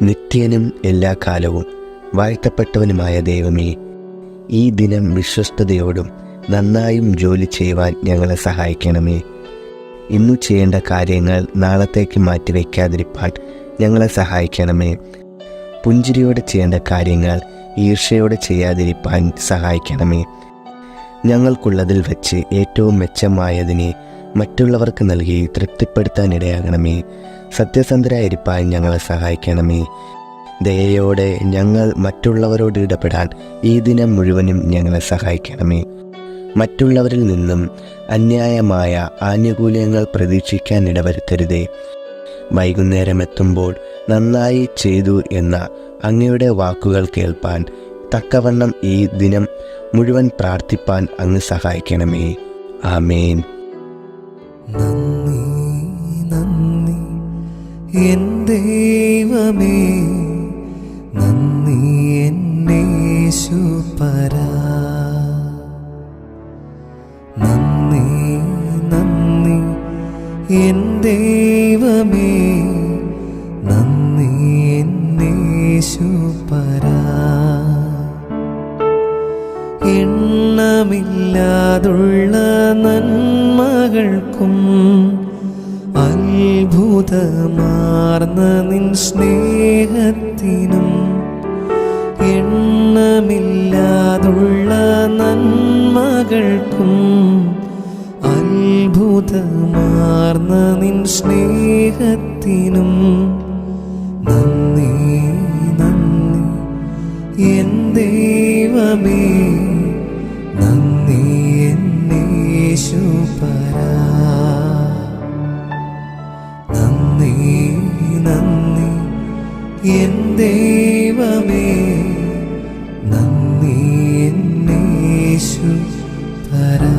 നിത്യനും എല്ലാ കാലവും വാഴ്ത്തപ്പെട്ടവനുമായ ദൈവമേ, ഈ ദിനം വിശ്വസ്തയോടും നന്നായും ജോലി ചെയ്യുവാൻ ഞങ്ങളെ സഹായിക്കണമേ. ഇന്നു ചെയ്യേണ്ട കാര്യങ്ങൾ നാളത്തേക്ക് മാറ്റിവെക്കാതിരിപ്പാൻ ഞങ്ങളെ സഹായിക്കണമേ. പുഞ്ചിരിയോടെ ചെയ്യേണ്ട കാര്യങ്ങൾ ഈർഷ്യയോടെ ചെയ്യാതിരിപ്പാൻ സഹായിക്കണമേ. ഞങ്ങൾക്കുള്ളതിൽ വെച്ച് ഏറ്റവും മെച്ചമായതിനെ മറ്റുള്ളവർക്ക് നൽകി തൃപ്തിപ്പെടുത്താനിടയാകണമേ. സത്യസന്ധരായിരിക്കാൻ ഞങ്ങളെ സഹായിക്കണമേ. ദയയോടെ ഞങ്ങൾ മറ്റുള്ളവരോട് ഇടപെടാൻ ഈ ദിനം മുഴുവനും ഞങ്ങളെ സഹായിക്കണമേ. മറ്റുള്ളവരിൽ നിന്നും അന്യായമായ ആനുകൂല്യങ്ങൾ പ്രതീക്ഷിക്കാൻ ഇടവരുത്തരുതേ. വൈകുന്നേരം എത്തുമ്പോൾ നന്നായി ചെയ്തു എന്ന അങ്ങയുടെ വാക്കുകൾ കേൾപ്പാൻ തക്കവണ്ണം ഈ ദിനം മുഴുവൻ പ്രാർത്ഥിപ്പാൻ അങ്ങ് സഹായിക്കണമേ. ആമേൻ. നന്ദി നന്ദി എൻ ദൈവമേ, നന്ദി എന്നേശുപരാ. നന്ദി നന്ദി എൻ ദൈവമേ, നന്ദി എന്നേശുപരാ. എണ്ണമില്ലാതുള്ള നന്മകൾക്കും അത്ഭുതമാർന്ന നിൻ സ്നേഹത്തിനും, എണ്ണമില്ലാതുള്ള നന്മകൾക്കും അത്ഭുതമാർന്ന നിൻ സ്നേഹത്തിനും നന്ദി നന്ദി എൻ ദൈവമേ, നന്ദി എന്നേശുപരാ. നന്ദി നന്ദി എൻ ദൈവമേ, നന്ദി എന്നേശുപരാ.